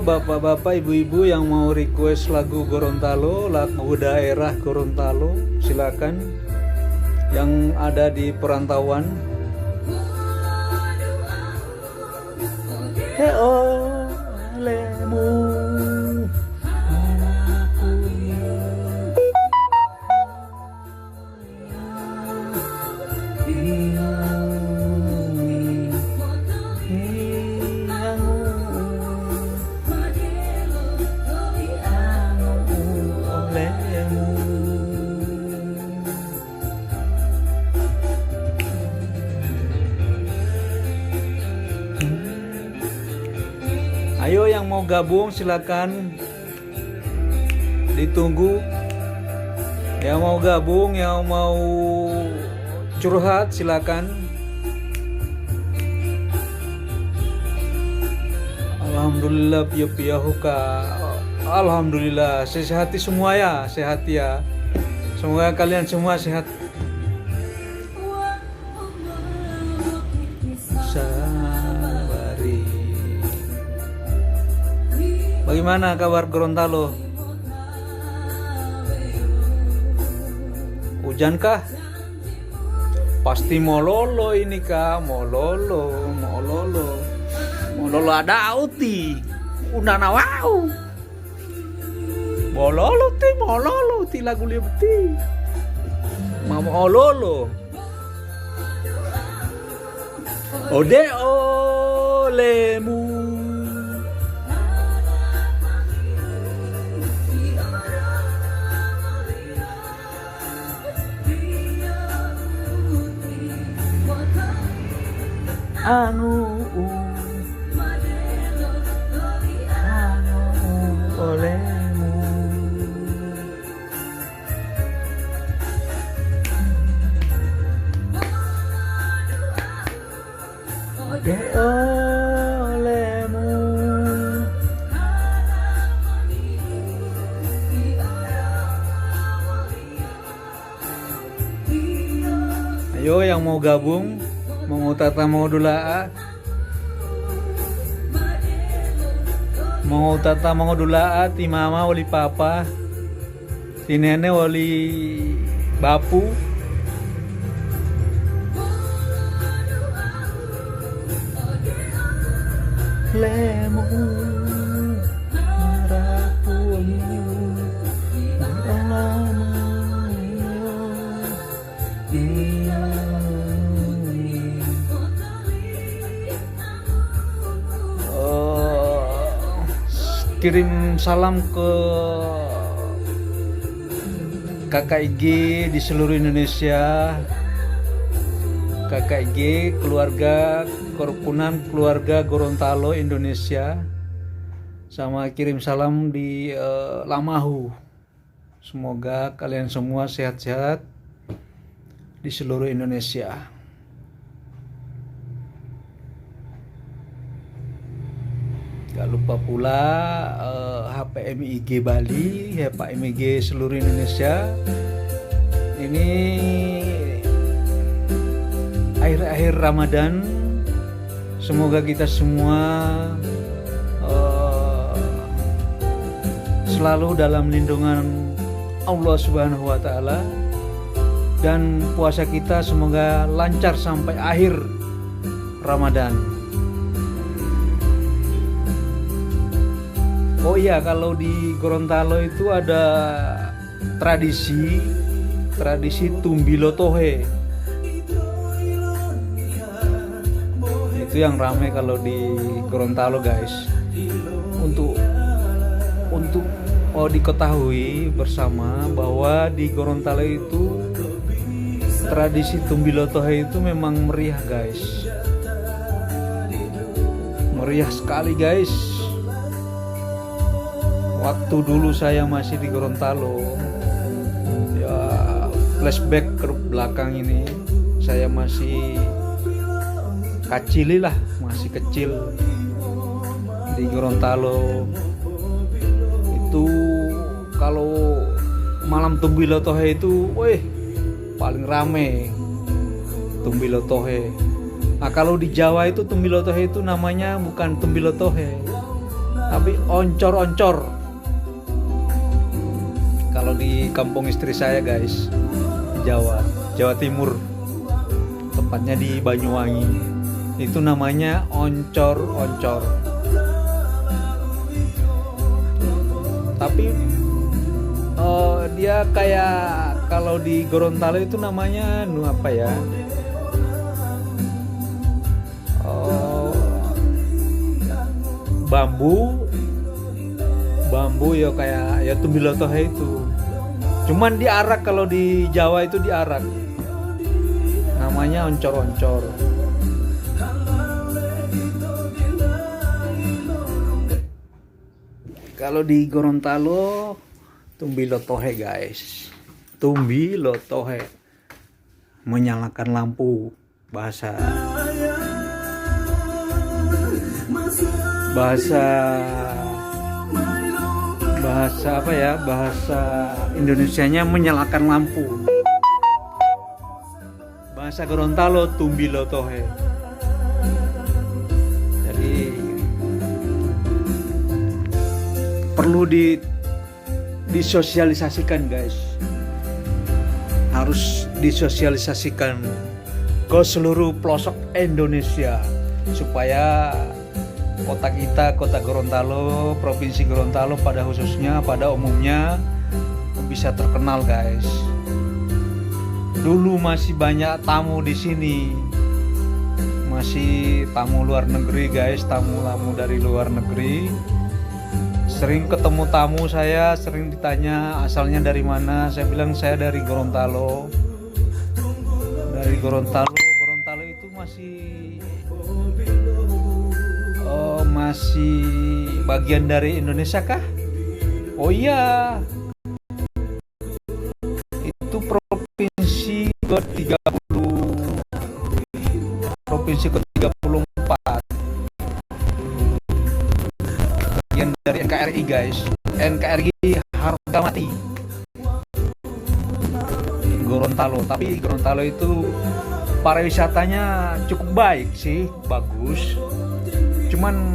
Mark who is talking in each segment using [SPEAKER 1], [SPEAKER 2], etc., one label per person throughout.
[SPEAKER 1] bapak-bapak, ibu-ibu yang mau request lagu Gorontalo, lagu daerah Gorontalo, silakan. Yang ada di perantauan. Lemu. Ayo yang mau gabung silakan, ditunggu. Yang mau gabung, yang mau curhat silakan. Alhamdulillah piyahuka. Alhamdulillah sehati semua ya, sehat ya. Semoga kalian semua sehat. Bagaimana kabar Gorontalo? Hujan kah? Pasti mololo ini kah? Mololo ada auti. Unana wow. Mololo ti lagu liebti. Mama ololo. Ode olemu. Anu olemu. Olemu. Ayo yang mau gabung, mau tata mau dulaa, ti mama wali papa, ti nenek wali bapu. Lemu kirim salam ke KKIG di seluruh Indonesia, KKIG keluarga Kerukunan Keluarga Gorontalo Indonesia, sama kirim salam di Lamahu. Semoga kalian semua sehat-sehat di seluruh Indonesia. Gak lupa pula HPMIG Bali, HPMIG seluruh Indonesia. Ini akhir-akhir Ramadan, semoga kita semua selalu dalam lindungan Allah Subhanahu wa Ta'ala, dan puasa kita semoga lancar sampai akhir Ramadan. Oh iya, kalau di Gorontalo itu ada tradisi Tumbilo Tohe. Itu yang ramai kalau di Gorontalo, guys. Untuk diketahui bersama bahwa di Gorontalo itu tradisi Tumbilo Tohe itu memang meriah, guys. Meriah sekali, guys. Waktu dulu saya masih di Gorontalo, ya flashback ke belakang ini, saya masih masih kecil di Gorontalo. Itu kalau malam Tumbilo Tohe itu, paling rame Tumbilo Tohe. Nah kalau di Jawa itu Tumbilo Tohe itu namanya bukan Tumbilo Tohe, tapi oncor-oncor. Kalau di kampung istri saya guys, di Jawa Timur, tepatnya di Banyuwangi, itu namanya oncor-oncor. Tapi dia kayak kalau di Gorontalo itu namanya apa ya? Bambu ya, kayak ya tumbilotohe itu. Cuman diarak, kalau di Jawa itu diarak. Namanya oncor-oncor. Kalau di Gorontalo tumbilotohe guys. Tumbilotohe, menyalakan lampu, bahasa apa ya, bahasa Indonesianya menyalakan lampu. Bahasa Gorontalo tumbilotohe. Jadi perlu disosialisasikan guys. Harus disosialisasikan ke seluruh pelosok Indonesia supaya kota kita, kota Gorontalo, provinsi Gorontalo pada khususnya, pada umumnya bisa terkenal guys. Dulu masih banyak tamu di sini, masih tamu luar negeri guys, tamu-tamu dari luar negeri. Sering ketemu tamu saya, sering ditanya asalnya dari mana. Saya bilang saya dari Gorontalo. Dari Gorontalo itu masih bagian dari Indonesia kah? Oh iya, itu provinsi ke-30, provinsi ke-34, bagian dari NKRI guys. NKRI harga mati Gorontalo. Tapi Gorontalo itu pariwisatanya cukup baik sih, bagus. Cuman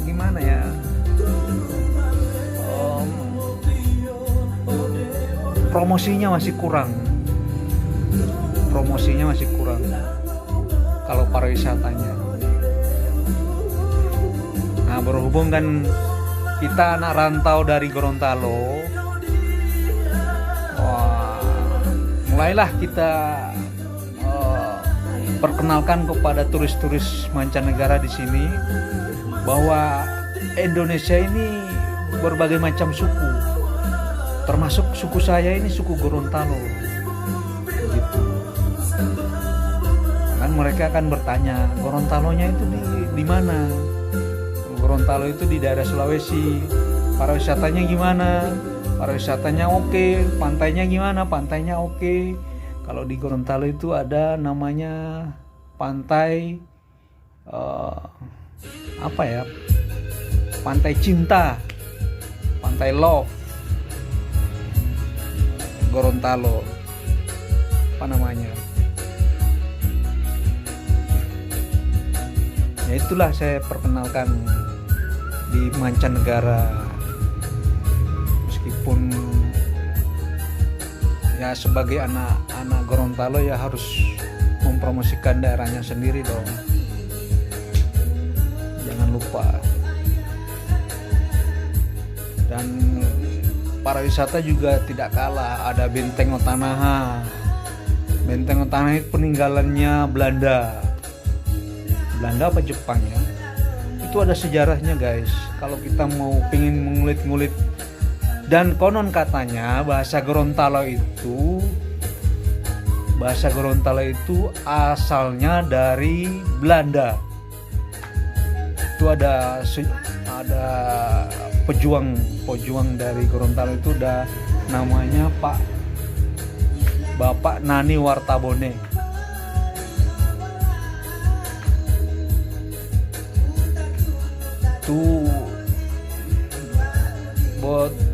[SPEAKER 1] gimana ya, promosinya masih kurang kalau pariwisatanya. Nah, berhubung kan kita anak rantau dari Gorontalo, mulailah kita perkenalkan kepada turis-turis mancanegara di sini bahwa Indonesia ini berbagai macam suku, termasuk suku saya ini, suku Gorontalo. Gitu. Kan mereka akan bertanya, Gorontalonya itu di mana? Gorontalo itu di daerah Sulawesi. Pariwisatanya gimana? Pariwisatanya oke. Pantainya gimana? Pantainya oke. Kalau di Gorontalo itu ada namanya pantai apa ya? Pantai Cinta, Pantai Love, Gorontalo. Apa namanya? Ya itulah, saya perkenalkan di mancanegara. Meskipun ya sebagai anak Gorontalo ya harus mempromosikan daerahnya sendiri dong. Jangan lupa. Dan pariwisata juga tidak kalah. Ada Benteng Otanaha. Benteng Otanaha itu peninggalannya Belanda. Belanda apa Jepang ya? Itu ada sejarahnya guys. Kalau kita mau pengen mengulik-ngulik. Dan konon katanya bahasa Gorontalo itu asalnya dari Belanda. Itu ada pejuang dari Gorontalo itu, ada namanya Bapak Nani Wartabone. Itu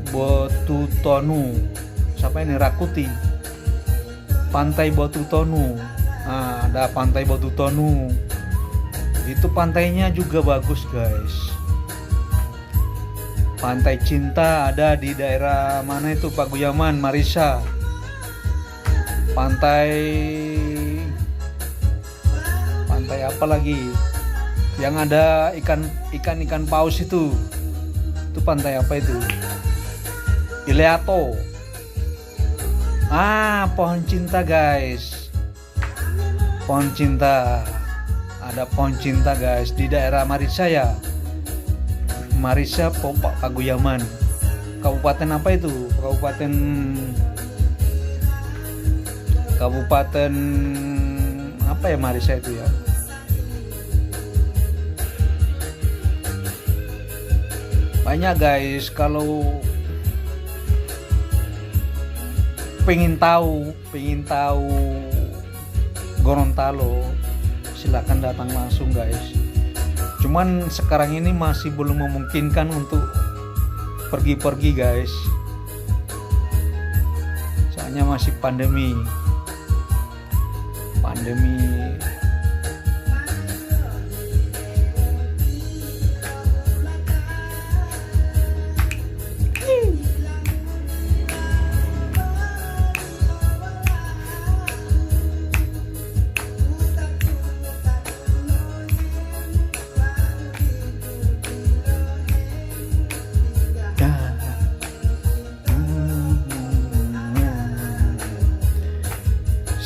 [SPEAKER 1] Botutonu, siapa ini, Rakuti, Pantai Botutonu. Nah, ada Pantai Botutonu. Itu pantainya juga bagus guys. Pantai Cinta ada di daerah mana itu, Paguyaman, Marisa. Pantai apa lagi? Yang ada ikan paus itu pantai apa itu? Ileato. Pohon cinta guys. Pohon cinta. Ada pohon cinta guys di daerah Marisa ya. Marisa, Paguyaman. Kabupaten apa itu? Kabupaten apa ya Marisa itu ya? Banyak guys, kalau pengen tahu Gorontalo, silakan datang langsung guys. Cuman sekarang ini masih belum memungkinkan untuk pergi-pergi guys. Soalnya masih pandemi.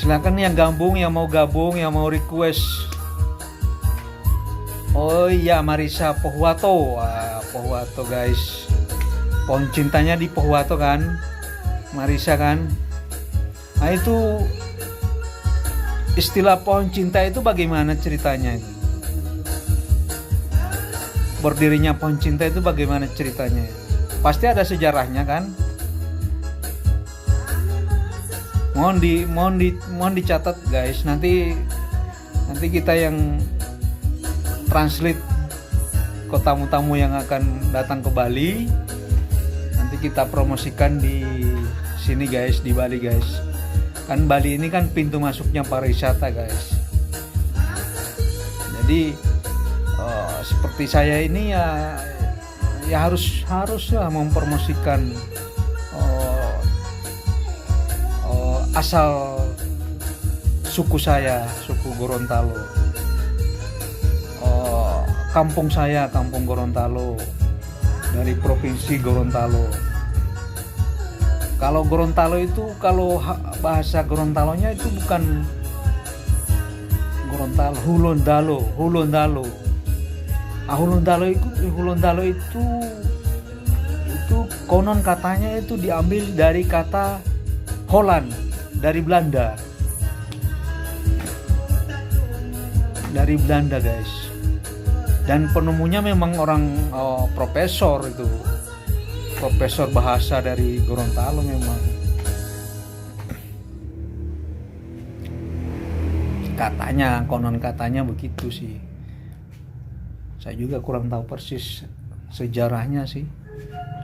[SPEAKER 1] Silakan yang mau gabung, yang mau request. Oh iya, Marisa, Pohuwato. Pohuwato guys. Pohon cintanya di Pohuwato kan, Marisa kan. Nah itu istilah pohon cinta itu bagaimana ceritanya? Berdirinya pohon cinta itu bagaimana ceritanya? Pasti ada sejarahnya kan? Mohon dicatat guys. Nanti kita yang translate ke tamu-tamu yang akan datang ke Bali. Nanti kita promosikan di sini guys, di Bali guys. Kan Bali ini kan pintu masuknya pariwisata guys. Jadi seperti saya ini ya harus ya mempromosikan asal suku saya, suku Gorontalo. Kampung saya, kampung Gorontalo, dari provinsi Gorontalo. Kalau Gorontalo itu, kalau bahasa Gorontalonya itu bukan Gorontalo, Hulondalo. Hulondalo itu konon katanya itu diambil dari kata Holland, dari Belanda. Guys. Dan penemunya memang orang profesor bahasa dari Gorontalo memang. Konon katanya begitu sih. Saya juga kurang tahu persis sejarahnya sih.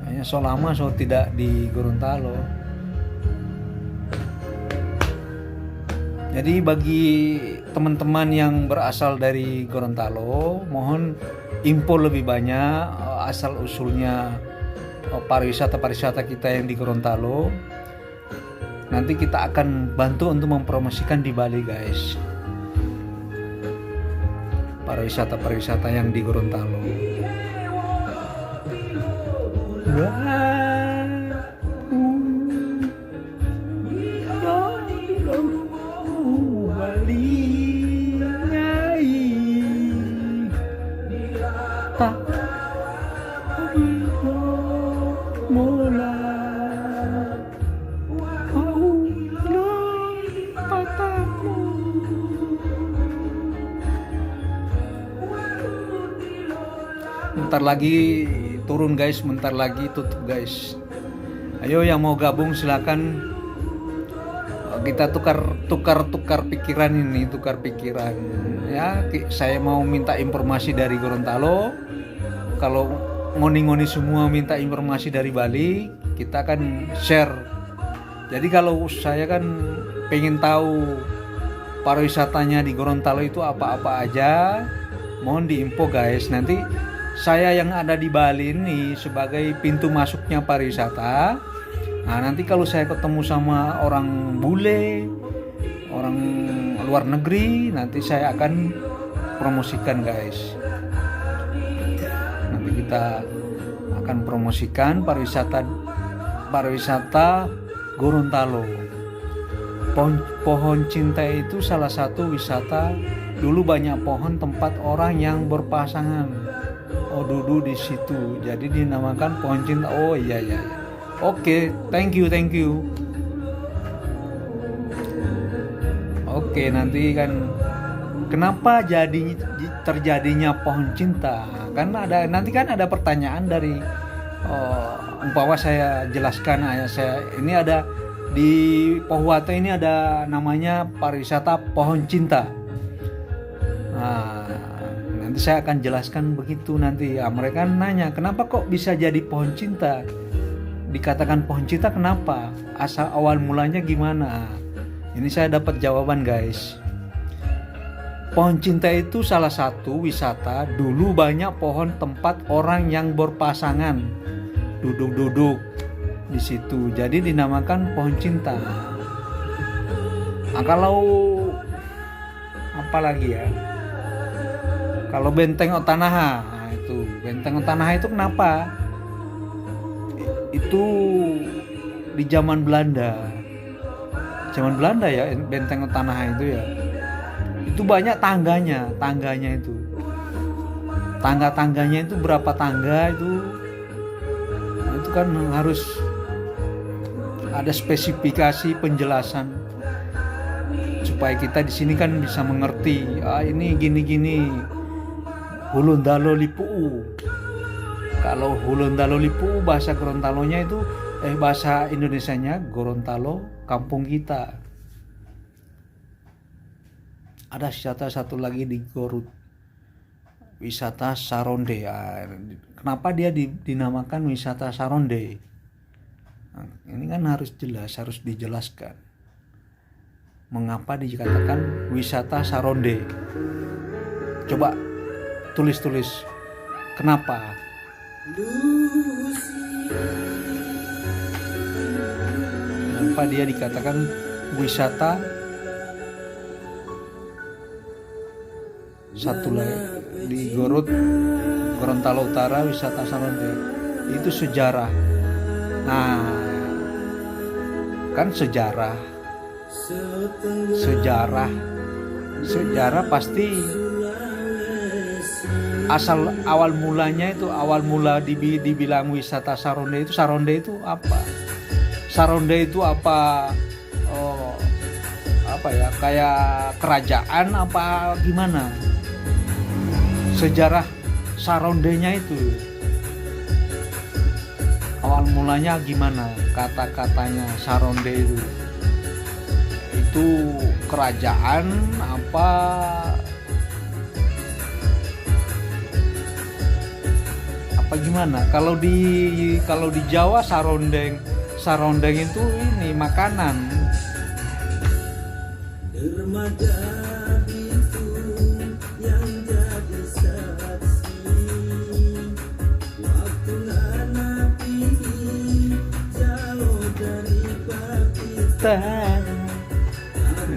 [SPEAKER 1] Saya selama tidak di Gorontalo. Jadi bagi teman-teman yang berasal dari Gorontalo, mohon info lebih banyak asal usulnya pariwisata kita yang di Gorontalo. Nanti kita akan bantu untuk mempromosikan di Bali guys. Pariwisata yang di Gorontalo. Bentar lagi turun guys, bentar lagi tutup guys. Ayo yang mau gabung silakan. Kita tukar pikiran ini, ya. Saya mau minta informasi dari Gorontalo. Kalau ngoni-ngoni semua minta informasi dari Bali, kita akan share. Jadi kalau saya kan pengen tahu pariwisatanya di Gorontalo itu apa-apa aja, mohon diinfo guys. Nanti saya yang ada di Bali ini sebagai pintu masuknya pariwisata. Nah, nanti kalau saya ketemu sama orang bule, orang luar negeri, nanti saya akan promosikan guys. Nanti kita akan promosikan pariwisata Gorontalo. Pohon cinta itu salah satu wisata. Dulu banyak pohon tempat orang yang berpasangan. Oh, duduk di situ. Jadi dinamakan pohon cinta. Oh iya. Oke, thank you. Oke, nanti kan kenapa terjadinya pohon cinta? Karena nanti kan ada pertanyaan dari umpama saya jelaskan ini ada di Pohuwata ini ada namanya pariwisata pohon cinta. Nah, nanti saya akan jelaskan begitu nanti. Ya, mereka nanya, kenapa kok bisa jadi pohon cinta? Dikatakan pohon cinta kenapa? Asal awal mulanya gimana? Ini saya dapat jawaban guys. Pohon cinta itu salah satu wisata. Dulu banyak pohon tempat orang yang berpasangan duduk-duduk di situ. Jadi dinamakan pohon cinta. Nah, kalau apa lagi ya? Kalau Benteng Otanaha, nah itu Benteng Otanaha itu kenapa? Itu di zaman Belanda ya, Benteng Otanaha itu ya. Itu banyak tangganya itu. Tangganya itu berapa tangga itu? Nah, itu kan harus ada spesifikasi penjelasan supaya kita di sini kan bisa mengerti. Ini gini. Hulundalo Lipuu. Kalau Hulundalo Lipuu bahasa Gorontalonya itu bahasa Indonesianya Gorontalo kampung kita. Ada wisata satu lagi di Garut, wisata Saronde. Kenapa dia dinamakan wisata Saronde? Nah, ini kan harus dijelaskan. Mengapa dikatakan wisata Saronde? Coba tulis. Kenapa? Kenapa dia dikatakan wisata satu lagi di Gorontalo Utara, wisata Saronde? Itu sejarah. Nah, kan sejarah pasti awal mula dibilang wisata Saronde itu apa? Saronde itu apa? Apa ya? Kayak kerajaan apa gimana? Sejarah Sarondenya itu awal mulanya gimana? Kata-katanya Saronde itu kerajaan apa? Gimana? Kalau di Jawa sarondeng itu ini makanan.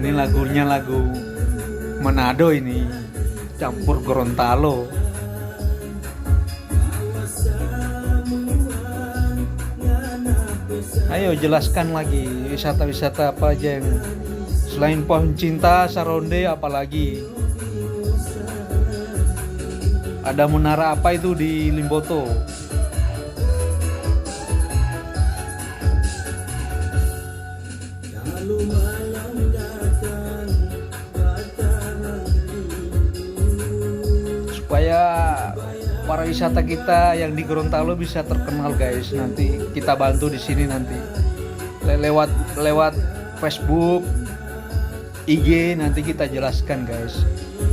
[SPEAKER 1] Ini lagunya lagu Manado ini, campur Gorontalo. Ayo jelaskan lagi wisata-wisata apa aja yang selain pohon cinta, Saronde, apalagi ada menara apa itu di Limboto? Supaya para wisata kita yang di Gorontalo bisa terkenal guys. Nanti kita bantu di sini nanti lewat Facebook, IG, nanti kita jelaskan guys.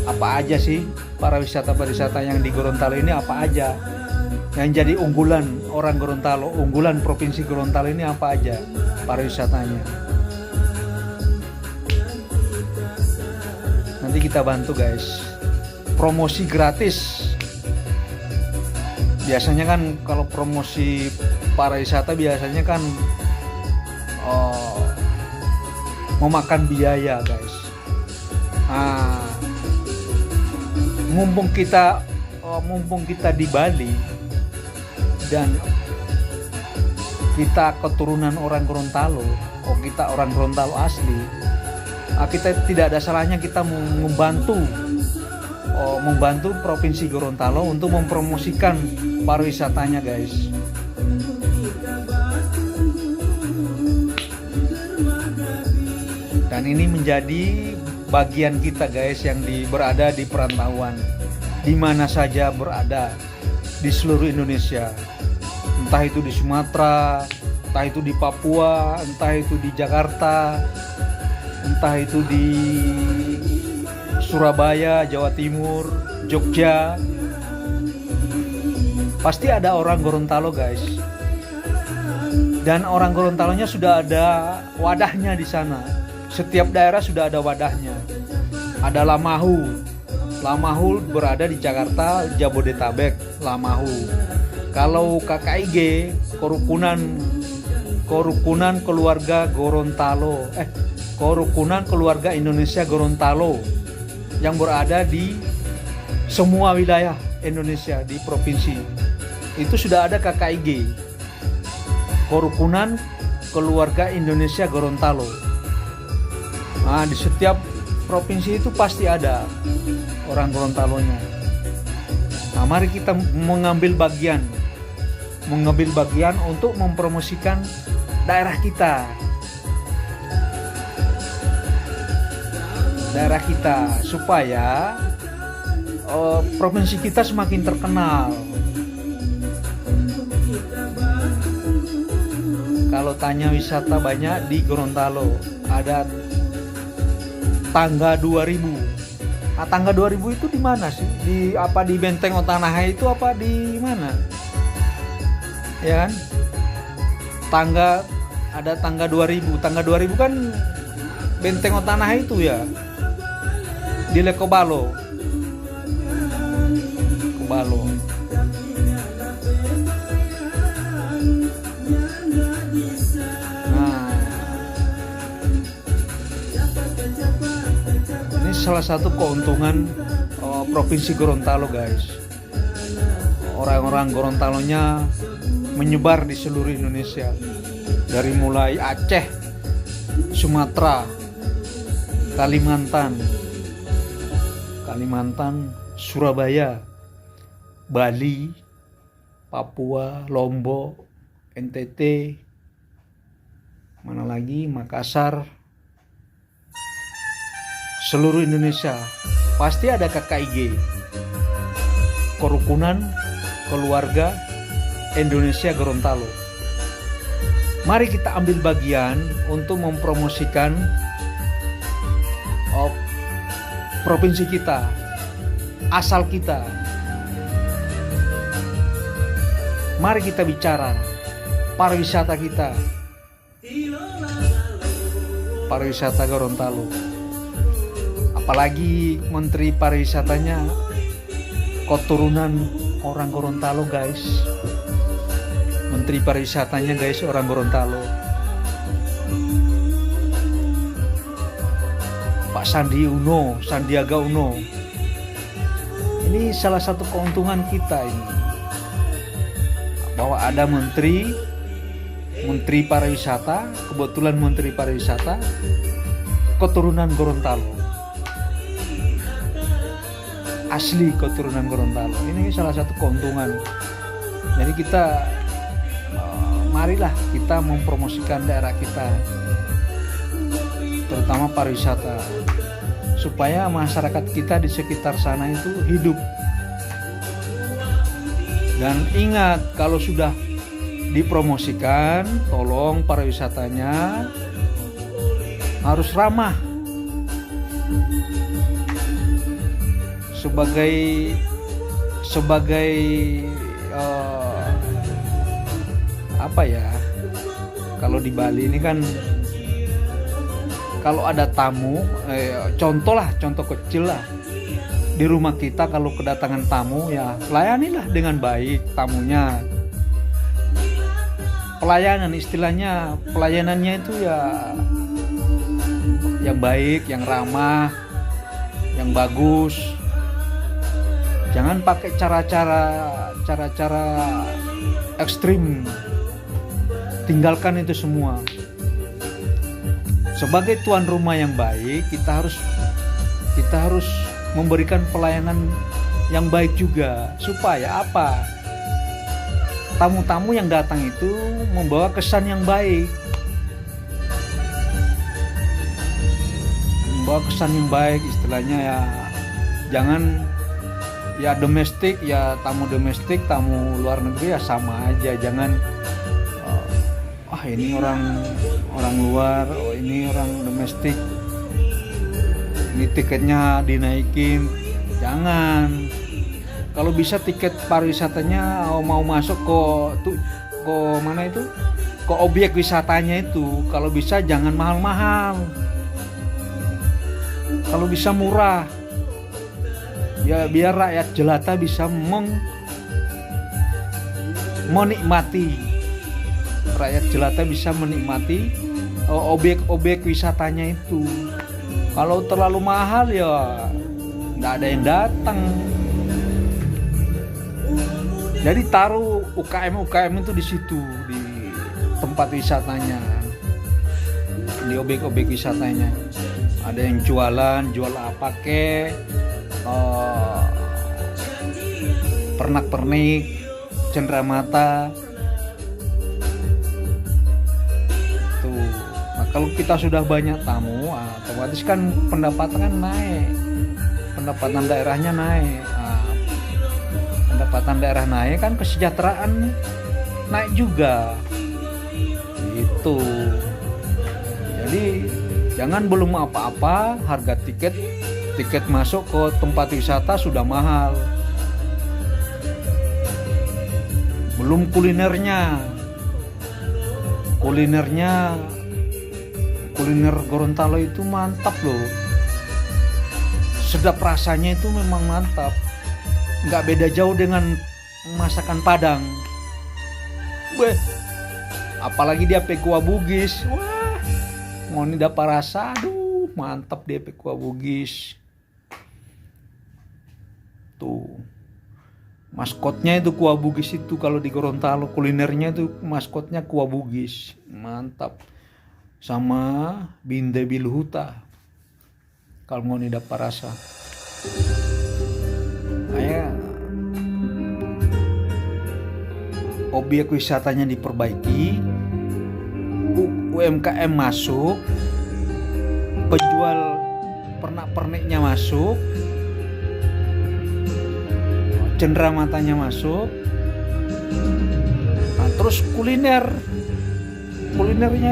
[SPEAKER 1] Apa aja sih para wisata yang di Gorontalo ini, apa aja yang jadi unggulan orang Gorontalo, unggulan provinsi Gorontalo ini apa aja pariwisatanya. Nanti kita bantu guys, promosi gratis. biasanya kan kalau promosi pariwisata biasanya kan memakan biaya guys. Mumpung kita di Bali dan kita keturunan orang Gorontalo, kita orang Gorontalo asli, kita tidak ada salahnya kita membantu Provinsi Gorontalo untuk mempromosikan pariwisatanya guys. Dan ini menjadi bagian kita guys yang berada di perantauan, di mana saja berada di seluruh Indonesia, entah itu di Sumatera, entah itu di Papua, entah itu di Jakarta, entah itu di Surabaya, Jawa Timur, Jogja, pasti ada orang Gorontalo guys. Dan orang Gorontalonya sudah ada wadahnya di sana. Setiap daerah sudah ada wadahnya. Ada Lamahu. Lamahu berada di Jakarta, Jabodetabek, Lamahu. Kalau KKIG, Kerukunan Keluarga Gorontalo, Kerukunan Keluarga Indonesia Gorontalo, yang berada di semua wilayah Indonesia di provinsi. Itu sudah ada KKIG, Kerukunan Keluarga Indonesia Gorontalo. Di setiap provinsi itu pasti ada orang Gorontalonya. Mari kita mengambil bagian untuk mempromosikan daerah kita. Supaya provinsi kita semakin terkenal. Kalau tanya wisata banyak di Gorontalo, ada Tangga 2000. Tangga 2000 itu di mana sih? Di Benteng Otanahai itu apa di mana? Ya kan? Ada Tangga 2000. Tangga 2000 kan Benteng Otanahai itu ya. Di Lekobalo. Ini salah satu keuntungan Provinsi Gorontalo guys. Orang-orang Gorontalonya menyebar di seluruh Indonesia. Dari mulai Aceh, Sumatera, Kalimantan, Surabaya, Bali, Papua, Lombok, NTT, mana lagi, Makassar, seluruh Indonesia pasti ada KKIG, Kerukunan Keluarga Indonesia Gorontalo. Mari kita ambil bagian untuk mempromosikan provinsi kita, asal kita. Mari kita bicara pariwisata kita, pariwisata Gorontalo. Apalagi Menteri Pariwisatanya keturunan orang Gorontalo guys. Menteri Pariwisatanya guys orang Gorontalo. Pak Sandiaga Uno. Ini salah satu keuntungan kita ini, bahwa ada Menteri Pariwisata, kebetulan Menteri Pariwisata keturunan Gorontalo, asli keturunan Gorontalo. Ini salah satu keuntungan. Jadi kita marilah kita mempromosikan daerah kita, terutama pariwisata, supaya masyarakat kita di sekitar sana itu hidup. Dan ingat, kalau sudah dipromosikan, tolong pariwisatanya harus ramah. Sebagai apa ya, kalau di Bali ini kan kalau ada tamu, contoh kecil lah, di rumah kita kalau kedatangan tamu ya layanilah dengan baik tamunya. Pelayanan istilahnya, pelayanannya itu ya yang baik, yang ramah, yang bagus. Jangan pakai cara-cara ekstrim. Tinggalkan itu semua. Sebagai tuan rumah yang baik, kita harus memberikan pelayanan yang baik juga. Supaya apa? Tamu-tamu yang datang itu membawa kesan yang baik. Membawa kesan yang baik istilahnya ya. Jangan ya domestik, ya tamu domestik, tamu luar negeri ya sama aja. Jangan ini orang luar, ini orang domestik, ini tiketnya dinaikin. Jangan. Kalau bisa tiket pariwisatanya mau masuk ke mana itu, ke objek wisatanya itu, kalau bisa jangan mahal-mahal. Kalau bisa murah. Ya biar rakyat jelata bisa menikmati. Rakyat jelata bisa menikmati objek-objek wisatanya itu. Kalau terlalu mahal ya nggak ada yang datang. Jadi taruh UKM itu di situ, di tempat wisatanya, di objek-objek wisatanya. Ada yang jual apa pernak-pernik, cenderamata. Tuh. Nah, kalau kita sudah banyak tamu, otomatis kan pendapatan naik. Pendapatan daerahnya naik. Pendapatan daerah naik kan kesejahteraan naik juga. Itu. Jadi jangan belum apa-apa harga tiket masuk ke tempat wisata sudah mahal. Belum kulinernya. Kuliner Gorontalo itu mantap loh. Sedap rasanya itu memang mantap. Nggak beda jauh dengan masakan Padang. Apalagi dia pekuah Bugis. Wah, ngoni dapat rasa. Aduh, mantap dia pekuah Bugis. Tuh. Maskotnya itu kuah Bugis itu kalau di Gorontalo, kulinernya itu maskotnya kuah Bugis. Mantap. Sama Binde Bilhuta. Kalau ngoni dapat rasa. Objek wisatanya diperbaiki, UMKM masuk, penjual pernak-perniknya masuk, cenderamata masuk, nah, terus kulinernya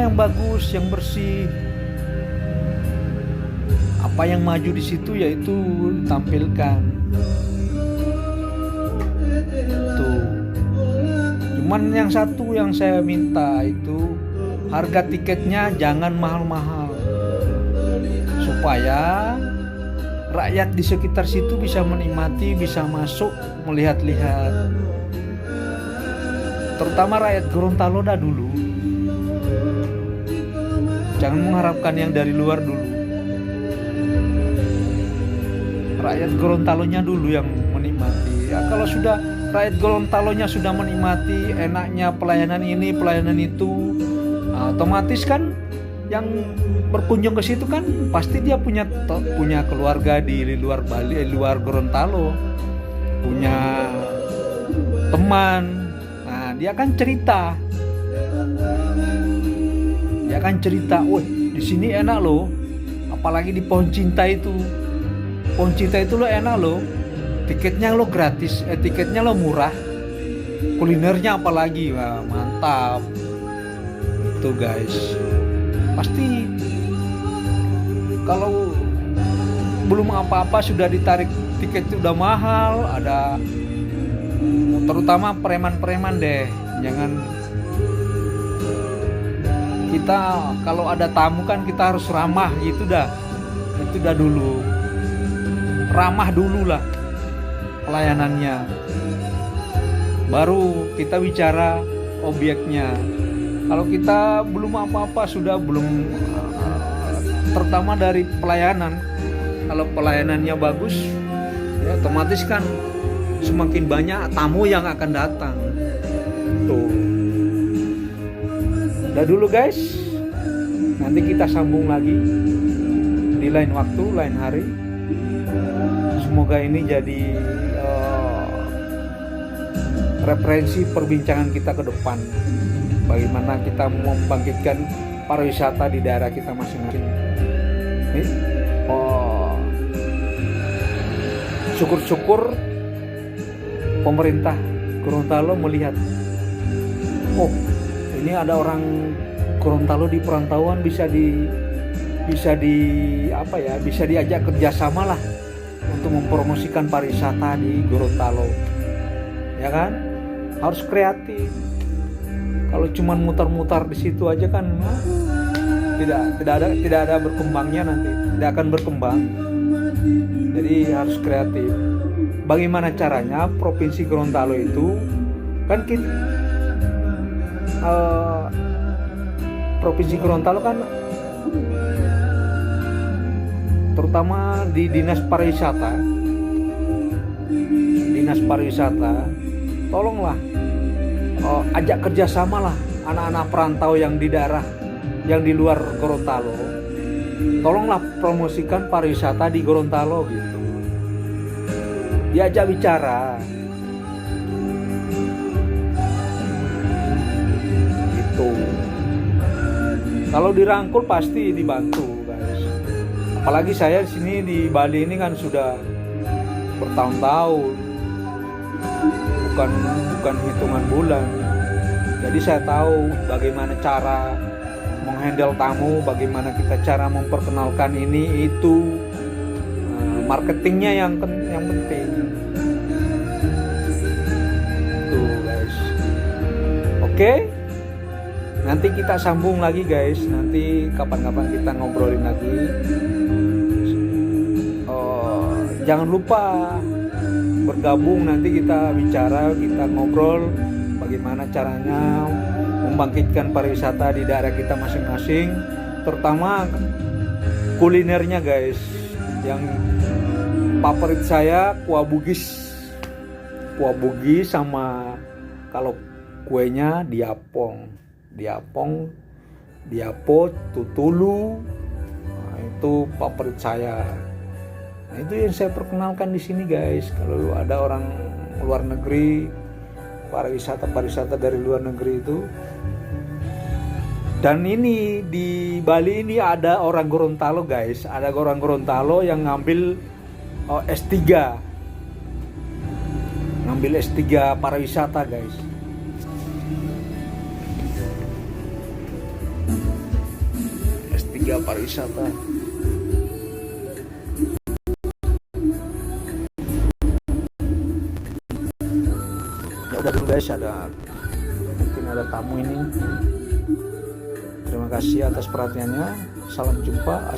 [SPEAKER 1] yang bagus, yang bersih. Apa yang maju di situ yaitu ditampilkan. Tuh. Cuman yang satu yang saya minta itu harga tiketnya jangan mahal-mahal. Supaya rakyat di sekitar situ bisa menikmati, bisa masuk, melihat-lihat. Terutama rakyat Gorontalo dah dulu. Jangan mengharapkan yang dari luar dulu. Rakyat Gorontalonya dulu yang menikmati. Ya, kalau sudah rakyat Gorontalonya sudah menikmati enaknya pelayanan ini, pelayanan itu, otomatis kan yang berkunjung ke situ kan pasti dia punya keluarga di luar Bali, luar Gorontalo, punya teman. Nah, dia kan cerita, wah di sini enak loh, apalagi di Pohon Cinta itu. Pohon Cinta itu lo enak loh, tiketnya lo gratis, tiketnya lo murah, kulinernya apalagi, wah mantap. Itu guys, pasti kalau belum apa-apa sudah ditarik tiket itu udah mahal. Ada terutama preman-preman deh, jangan. Kita kalau ada tamu kan kita harus ramah gitu dah, itu dah dulu. ramah dulu lah pelayanannya, baru kita bicara objeknya. Kalau kita belum apa-apa, sudah belum terutama dari pelayanan, kalau pelayanannya bagus ya otomatis kan semakin banyak tamu yang akan datang tuh. Udah dulu guys, nanti kita sambung lagi di lain waktu, lain hari. Semoga ini jadi referensi perbincangan kita ke depan, bagaimana kita membangkitkan pariwisata di daerah kita masing-masing. Syukur-syukur pemerintah Gorontalo melihat, oh ini ada orang Gorontalo di perantauan, bisa diajak kerjasama lah untuk mempromosikan pariwisata di Gorontalo, ya kan? Harus kreatif. Kalau cuma mutar-mutar di situ aja kan tidak ada berkembangnya, nanti tidak akan berkembang. Jadi harus kreatif. Bagaimana caranya Provinsi Gorontalo itu kan Provinsi Gorontalo kan terutama di Dinas Pariwisata, tolonglah ajak kerjasama lah anak-anak perantau yang di daerah yang di luar Gorontalo, tolonglah promosikan pariwisata di Gorontalo gitu, diajak bicara gitu. Kalau dirangkul pasti dibantu guys, apalagi saya di sini di Bali ini kan sudah bertahun-tahun, bukan hitungan bulan. Jadi saya tahu bagaimana cara menghandle tamu, bagaimana kita cara memperkenalkan ini itu, marketingnya yang penting. Tuh guys. Oke. Nanti kita sambung lagi guys. Nanti kapan-kapan kita ngobrolin lagi. Jangan lupa bergabung, nanti kita bicara, kita ngobrol bagaimana caranya membangkitkan pariwisata di daerah kita masing-masing, terutama kulinernya guys. Yang favorit saya kuah bugis sama kalau kuenya diapot, tutulu, nah, itu favorit saya. Nah, itu yang saya perkenalkan di sini guys. Kalau ada orang luar negeri, pariwisata dari luar negeri itu. Dan ini di Bali ini ada orang Gorontalo guys, ada orang Gorontalo yang ngambil S3 pariwisata guys. S3 pariwisata. Udah dulu guys, mungkin ada tamu ini. Terima kasih atas perhatiannya. Salam jumpa.